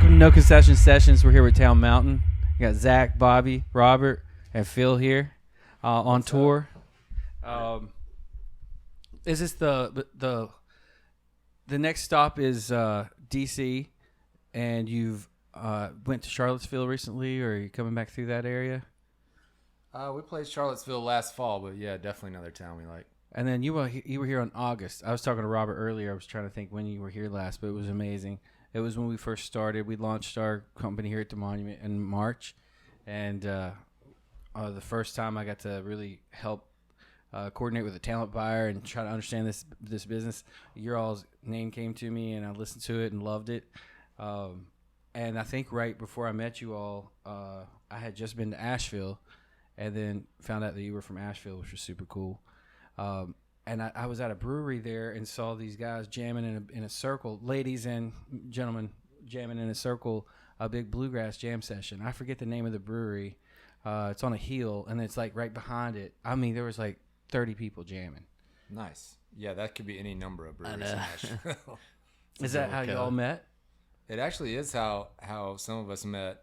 Welcome to No Concession Sessions. We're here with Town Mountain. We got Zach, Bobby, Robert, and Phil here on tour. Is this the next stop is DC, and you've went to Charlottesville recently, or are you coming back through that area? We played Charlottesville last fall, but yeah, definitely another town we like. And then you were here in August. I was talking to Robert earlier. I was trying to think when you were here last, but it was amazing. It was when we first started. We launched our company here at the Monument in March, and the first time I got to really help coordinate with a talent buyer and try to understand this business. Your all's name came to me, and I listened to it and loved it. And I think right before I met you all, I had just been to Asheville, and then found out that you were from Asheville, which was super cool. And I was at a brewery there and saw these guys jamming in a circle, ladies and gentlemen jamming in a circle, a big bluegrass jam session. I forget the name of the brewery. It's on a hill, and it's like right behind it. I mean, there was like 30 people jamming. Nice. Yeah, that could be any number of breweries in Asheville. Is that how you all met? It actually is how some of us met.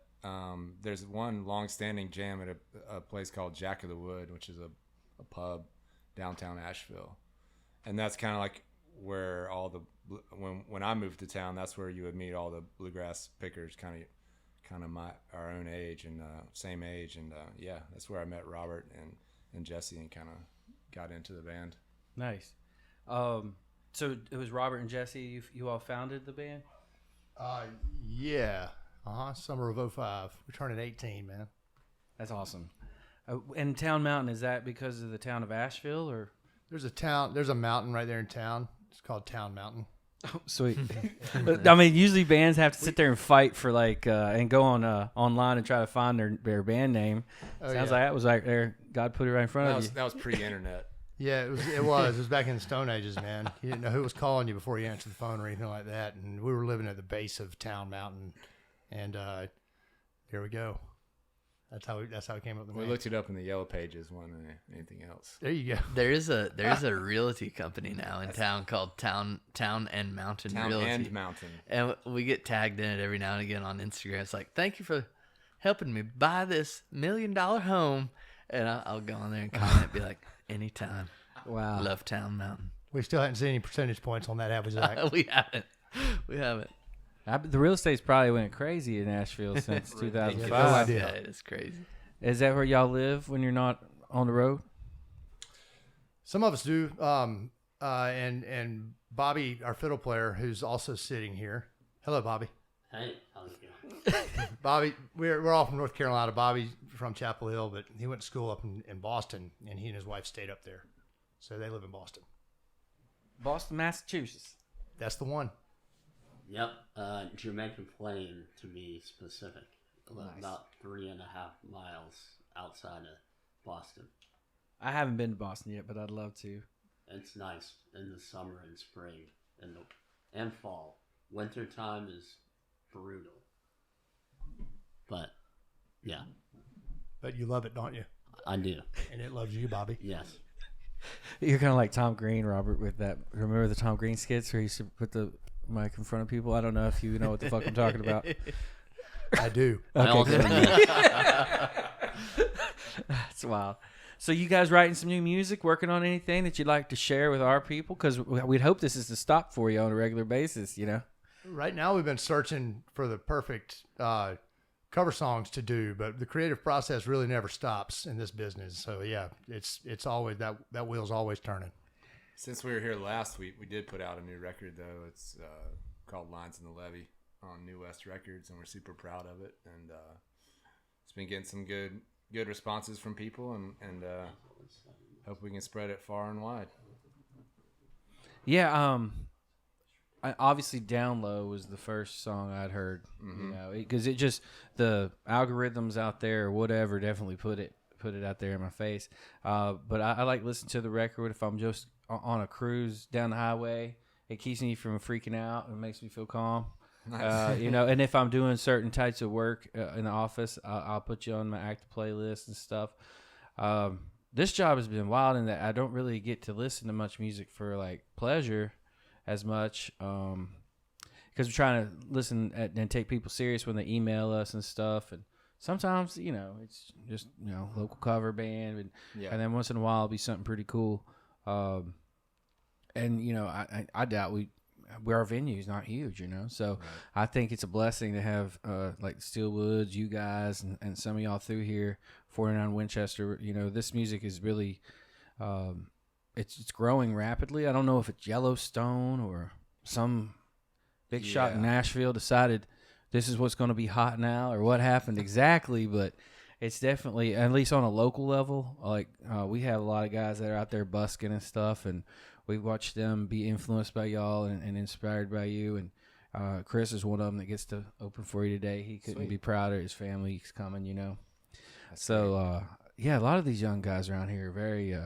There's one long-standing jam at a place called Jack of the Wood, which is a pub downtown Asheville, and that's kind of like where all the when I moved to town, that's where you would meet all the bluegrass pickers, kind of our own age and same age, and yeah, that's where I met Robert and Jesse and kind of got into the band. Nice. So it was Robert and Jesse. You all founded the band. Yeah. Summer of 05. We're turning 18, man. That's awesome. And Town Mountain, is that because of the town of Asheville, or? There's a mountain right there in town. It's called Town Mountain. Oh, sweet. I mean, usually bands have to sit there and fight for and go on online and try to find their band name. Sounds like that was like there. God put it right in front of you. That was pre-internet. Yeah, it was back in the Stone Ages, man. You didn't know who was calling you before you answered the phone or anything like that. And we were living at the base of Town Mountain, and there we go. That's how we came up with the name. We looked it up in the Yellow Pages more than anything else. There you go. There's a realty company now in town called Town and Mountain Realty. Town and Mountain. And we get tagged in it every now and again on Instagram. It's like, thank you for helping me buy this $1 million home. And I'll go on there and comment, be like, anytime. Wow. Love Town Mountain. We still haven't seen any percentage points on that, have we, Zach? We haven't. The real estate's probably went crazy in Asheville since 2005. No idea. Yeah, it's crazy. Is that where y'all live when you're not on the road? Some of us do. And Bobby, our fiddle player, who's also sitting here. Hello, Bobby. Hey, how's it going? Bobby, we're all from North Carolina. Bobby's from Chapel Hill, but he went to school up in Boston, and he and his wife stayed up there. So they live in Boston. Boston, Massachusetts. That's the one. Yep, Jamaica Plain to be specific. Nice. About 3.5 miles outside of Boston. I haven't been to Boston yet, but I'd love to. It's nice in the summer and spring and fall. Winter time is brutal. But, yeah. But you love it, don't you? I do. And it loves you, Bobby. Yes. You're kind of like Tom Green, Robert, with that. Remember the Tom Green skits where he used to put the mic in front of people? I don't know if you know what the fuck I'm talking about. I do. Okay. That's wild. So you guys writing some new music, working on anything that you'd like to share with our people? Because we'd hope this is the stop for you on a regular basis, you know? Right now we've been searching for the perfect cover songs to do, but the creative process really never stops in this business. So yeah, it's always that wheel's always turning. Since we were here last week, we did put out a new record, though. It's called Lines in the Levee on New West Records, and we're super proud of it. And it's been getting some good responses from people, and hope we can spread it far and wide. Yeah, obviously Down Low was the first song I'd heard, you know, because it just, the algorithms out there or whatever definitely put it out there in my face. But I like listening to the record if I'm just on a cruise down the highway. It keeps me from freaking out. It makes me feel calm. Nice. You know, and if I'm doing certain types of work in the office, I'll put you on my active playlist and stuff. This job has been wild in that I don't really get to listen to much music for like pleasure as much. because we're trying to listen and take people serious when they email us and stuff. And sometimes, it's just, local cover band. And then once in a while it'll be something pretty cool. And, I doubt our venue's not huge, so right. I think it's a blessing to have like Steelwoods, you guys, and some of y'all through here, 49 Winchester. This music is really it's growing rapidly. I don't know if it's Yellowstone or some big shot in Nashville decided this is what's going to be hot now, or what happened exactly, but it's definitely, at least on a local level, like we have a lot of guys that are out there busking and stuff, and we watched them be influenced by y'all and inspired by you. And Chris is one of them that gets to open for you today. He couldn't be prouder. His family's coming, That's So, a lot of these young guys around here are very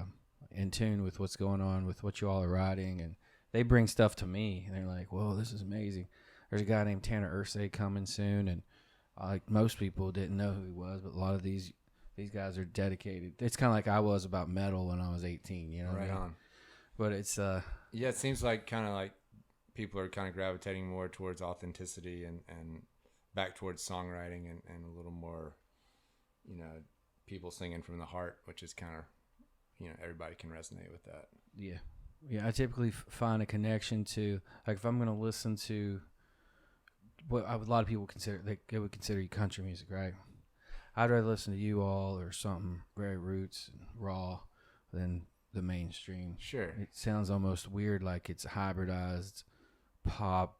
in tune with what's going on, with what you all are writing. And they bring stuff to me. And they're like, whoa, this is amazing. There's a guy named Tanner Ursay coming soon. And like most people didn't know who he was, but a lot of these guys are dedicated. It's kind of like I was about metal when I was 18, Right on. But it's it seems like kind of like people are kind of gravitating more towards authenticity and back towards songwriting and a little more, people singing from the heart, which is kind of, everybody can resonate with that. Yeah. I typically find a connection to, like, if I'm going to listen to what a lot of people they would consider you country music, right? I'd rather listen to you all or something very roots and raw than the mainstream. Sure. It sounds almost weird, like it's hybridized pop,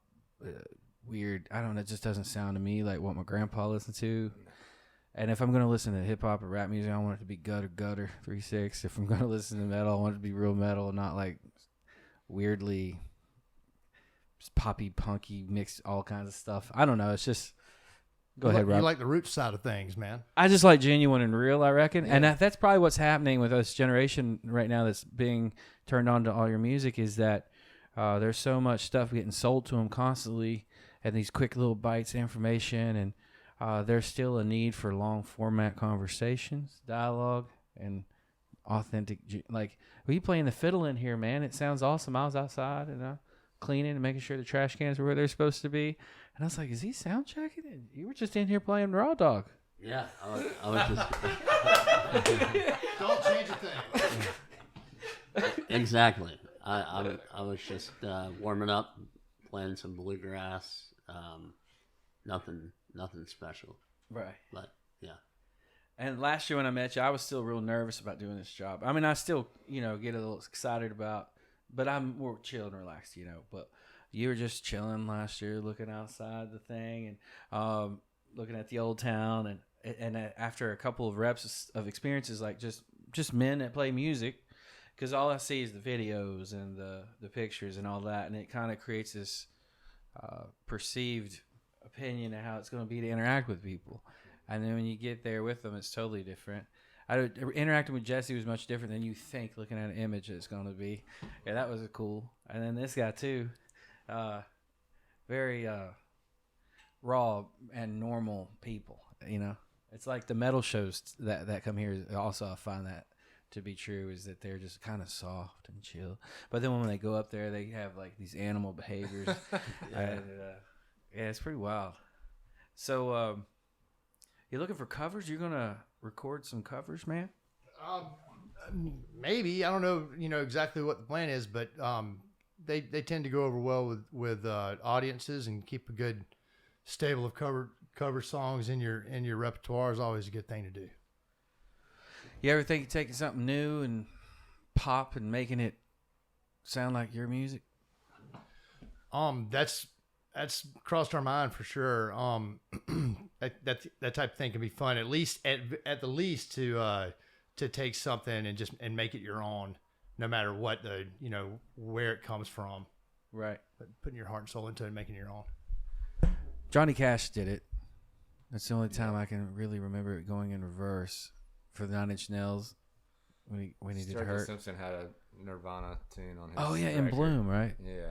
weird. I don't know. It just doesn't sound to me like what my grandpa listened to. And if I'm going to listen to hip hop or rap music, I want it to be gutter 3/6. If I'm going to listen to metal, I want it to be real metal, not like weirdly poppy, punky, mixed all kinds of stuff. I don't know. It's just, go ahead, Rob. You like the roots side of things, man. I just like genuine and real, I reckon. Yeah. And that's probably what's happening with this generation right now that's being turned on to all your music, is that there's so much stuff getting sold to them constantly and these quick little bites of information. And there's still a need for long format conversations, dialogue, and authentic. Like, were you playing the fiddle in here, man? It sounds awesome. I was outside and cleaning and making sure the trash cans were where they're supposed to be. And I was like, is he sound checking it? You were just in here playing Raw Dog. Yeah, I was just... Don't change a thing. Exactly. I was just warming up, playing some bluegrass. Nothing special. Right. But, yeah. And last year when I met you, I was still real nervous about doing this job. I mean, I still, get a little excited about, but I'm more chill and relaxed, But you were just chilling last year, looking outside the thing and looking at the old town. And after a couple of reps of experiences, like just men that play music, because all I see is the videos and the pictures and all that. And it kind of creates this perceived opinion of how it's going to be to interact with people. And then when you get there with them, it's totally different. Interacting with Jesse was much different than you think looking at an image it's going to be. Yeah, that was cool. And then this guy, too, very raw and normal people, It's like the metal shows that come here. Also, I find that to be true, is that they're just kind of soft and chill. But then when they go up there, they have, like, these animal behaviors. And, it's pretty wild. So, you're looking for covers? You're going to record some covers, man? Maybe. I don't know, exactly what the plan is, but they tend to go over well with audiences, and keep a good stable of cover songs in your repertoire is always a good thing to do. You ever think of taking something new and pop and making it sound like your music? That's crossed our mind for sure. That type of thing can be fun. At least at the least to take something and make it your own, no matter what where it comes from. Right. But putting your heart and soul into it and making it your own. Johnny Cash did it. That's the only time I can really remember it going in reverse for the 9 Inch Nails when he did Hurt. Simpson had a Nirvana tune on his record. In Bloom, right? Yeah.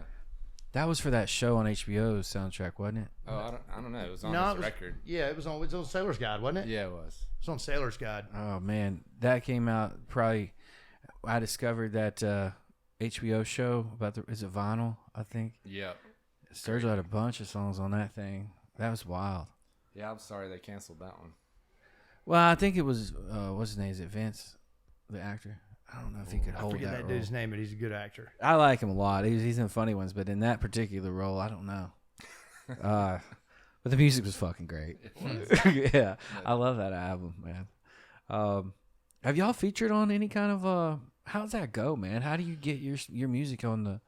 That was for that show on HBO's soundtrack, wasn't it? Oh, I don't know. It was on his record. Yeah, it was on Sailor's Guide, wasn't it? Yeah, it was. It was on Sailor's Guide. Oh, man. That came out probably... I discovered that HBO show about is it Vinyl, I think? Yep. Sturgill had a bunch of songs on that thing. That was wild. Yeah, I'm sorry they canceled that one. Well, I think it was what's his name? Is it Vince, the actor? I don't know if he could I hold forget that that role. dude's name, but he's a good actor. I like him a lot. He's in funny ones, but in that particular role, I don't know. But the music was fucking great. Yeah, I love that album, man. Have y'all featured on any kind of how's that go, man? How do you get your music on the?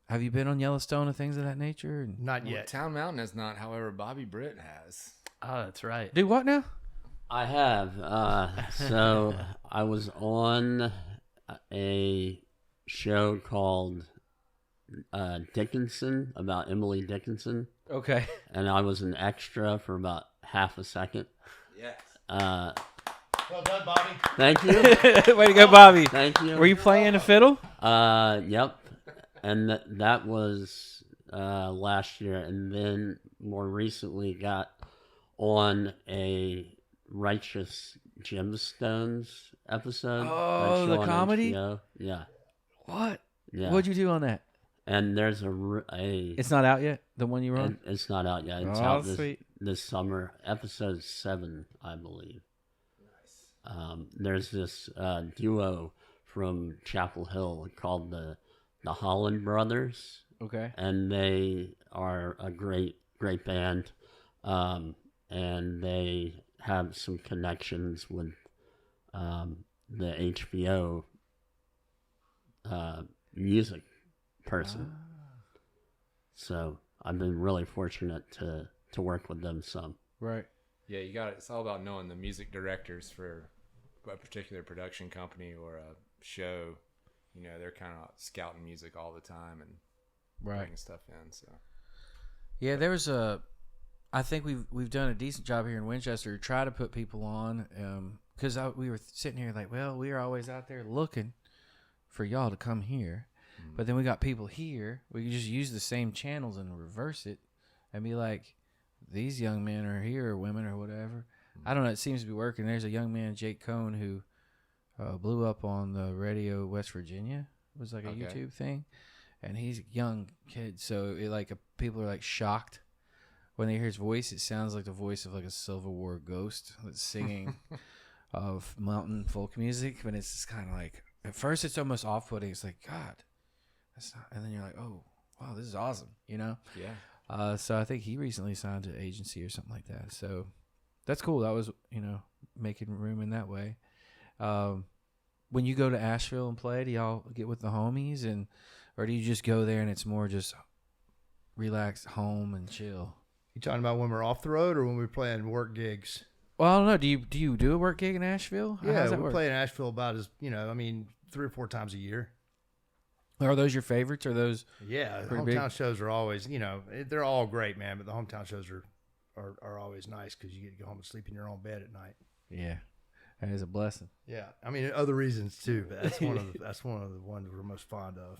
Have you been on Yellowstone and things of that nature? Not Well, yet. Town Mountain is not. However, Bobby Britt has. Oh, that's right. Do what now? I have. So I was on a show called Dickinson, about Emily Dickinson, Okay. and I was an extra for about half a second. Yes. Well done, Bobby. Thank you. Way to go, Bobby. Thank you. Were you playing the fiddle? Yep. And that was last year, and then more recently got on a Righteous Gemstones episode. Oh, that the show on comedy? HBO. Yeah, What? yeah. What'd you do on that? And there's a It's not out yet. The one you were on. it's not out yet. It's Oh, out sweet. this summer. Episode 7, I believe. There's this duo from Chapel Hill called the Holland Brothers, Okay. and they are a great band, and they have some connections with the HBO music person. So I've been really fortunate to work with them some. Right. Yeah, you got it. It's all about knowing the music directors for a particular production company or a show. You know, they're kind of scouting music all the time and bringing stuff in. So Yeah, there was I think we've done a decent job here in Winchester to try to put people on, because we were sitting here like, well, we are always out there looking for y'all to come here, but then we got people here. We can just use the same channels and reverse it, and be like, these young men are here or women or whatever. I don't know. It seems to be working. There's a young man, Jake Cohn, who blew up on the radio West Virginia. It was like a YouTube thing. And he's a young kid, so people are like shocked when they hear his voice. It sounds like the voice of like a Civil War ghost that's singing of mountain folk music. But it's just kind of like, at first it's almost off-putting. It's like, God, that's not. And then you're like, oh, wow, this is awesome, you know? yeah. So I think he recently signed to an agency or something like that. So that's cool. That was, making room in that way. When you go to Asheville and play, do y'all get with the homies or do you just go there and it's more just relax home and chill? You talking about when we're off the road or when we're playing work gigs? Well, I don't know. Do you do a work gig in Asheville? How Yeah, does that we work? play in Asheville about 3 or 4 times a year. Are those your favorites? Are those? Yeah, the Pretty hometown big. shows are always, they're all great, man. But the hometown shows are always nice because you get to go home and sleep in your own bed at night. Yeah, that is a blessing. Yeah, I mean other reasons too, but that's one of the ones we're most fond of.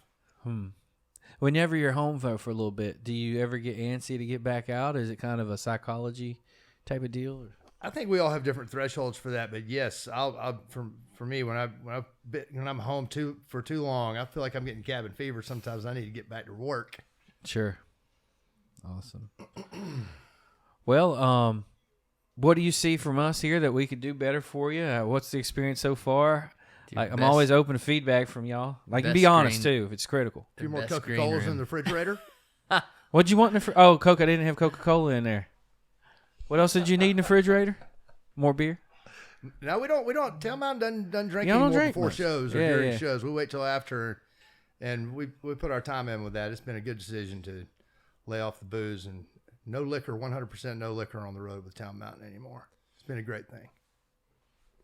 Whenever you're home for a little bit, do you ever get antsy to get back out? Is it kind of a psychology type of deal? Or? I think we all have different thresholds for that, but yes, for me when I'm home for too long, I feel like I'm getting cabin fever. Sometimes I need to get back to work. Sure. Awesome. Well, what do you see from us here that we could do better for you? What's the experience so far? Like, I'm always open to feedback from y'all. Like, best be honest green- too if it's critical. A few more best green Coca-Colas room. in the refrigerator. What'd you want in the Coke? I didn't have Coca-Cola in there. What else did you need in the refrigerator? More beer? No, we don't. Town Mountain doesn't drink Y'all don't anymore drink before much. shows or Yeah, during yeah. shows. We wait till after, and we put our time in with that. It's been a good decision to lay off the booze and no liquor, 100% no liquor on the road with Town Mountain anymore. It's been a great thing.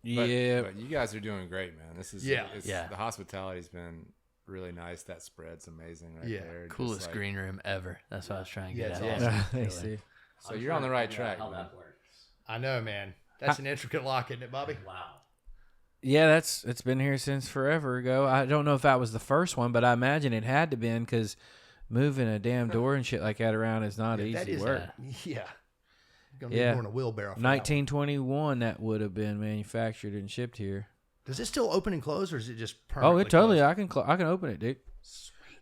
But you guys are doing great, man. This is Yeah. The hospitality's been really nice. That spread's amazing right Yeah. there. Just Coolest like- green room ever. That's what I was trying to Yeah, get it's at. awesome. Thanks, Steve. So you're on the right track. How man. that works. I know, man. That's an intricate lock, isn't it, Bobby? Wow. Yeah, it's been here since forever ago. I don't know if that was the first one, but I imagine it had to been because moving a damn door and shit like that around is not That easy is work. Yeah. You're gonna Yeah. need more than a wheelbarrow. For that one. 1921, that would have been manufactured and shipped here. Does it still open and close, or is it just Oh, permanently it totally. closed? I can open it, dude.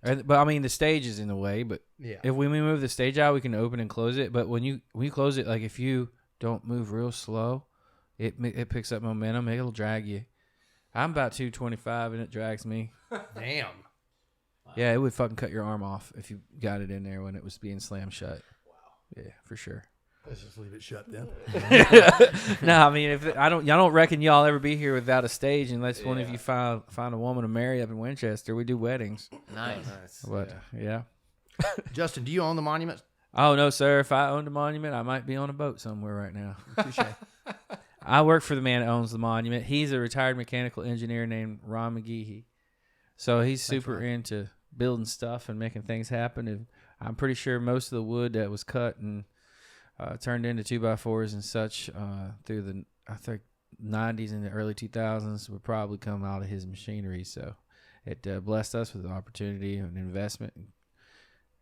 But I mean, the stage is in the way. But Yeah. if we move the stage out, we can open and close it. But when you close it, like if you don't move real slow, it picks up momentum. It'll drag you. I'm about 225 and it drags me. Damn. Yeah, it would fucking cut your arm off if you got it in there when it was being slammed shut. Wow. Yeah, for sure. Let's just leave it shut then. No, I mean, if I don't reckon y'all ever be here without a stage unless one of you find a woman to marry up in Winchester. We do weddings. Nice. But yeah. Justin, do you own the monument? Oh no, sir. If I owned a monument, I might be on a boat somewhere right now. I work for the man that owns the monument. He's a retired mechanical engineer named Ron McGehee. So he's super into building stuff and making things happen. And I'm pretty sure most of the wood that was cut and turned into 2x4s and such through the, I think, 90s and the early 2000s would probably come out of his machinery. So it blessed us with an opportunity and investment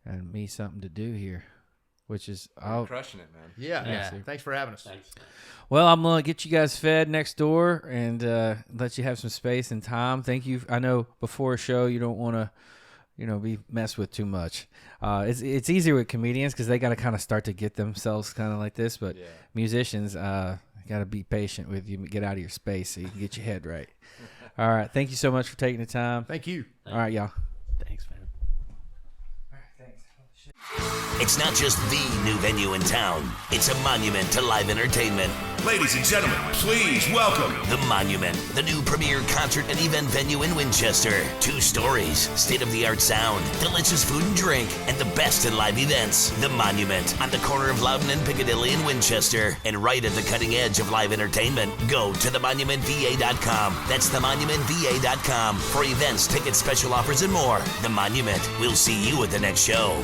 and me something to do here, which is You're crushing it, man. Yeah. Thanks for having us. Thanks. Well, I'm going to get you guys fed next door and let you have some space and time. Thank you. I know before a show you don't want to, be messed with too much. It's easier with comedians because they got to kind of start to get themselves kind of like this. But musicians, got to be patient with you. Get out of your space so you can get your head right. All right. Thank you so much for taking the time. Thank you. All right, y'all. Thanks, man. It's not just the new venue in town. It's a monument to live entertainment. Ladies and gentlemen, please welcome The Monument, the new premier concert and event venue in Winchester. 2 stories, state-of-the-art sound, delicious food and drink, and the best in live events. The Monument, on the corner of Loudon and Piccadilly in Winchester, and right at the cutting edge of live entertainment. Go to themonumentva.com. That's themonumentva.com for events, tickets, special offers, and more. The Monument. We'll see you at the next show.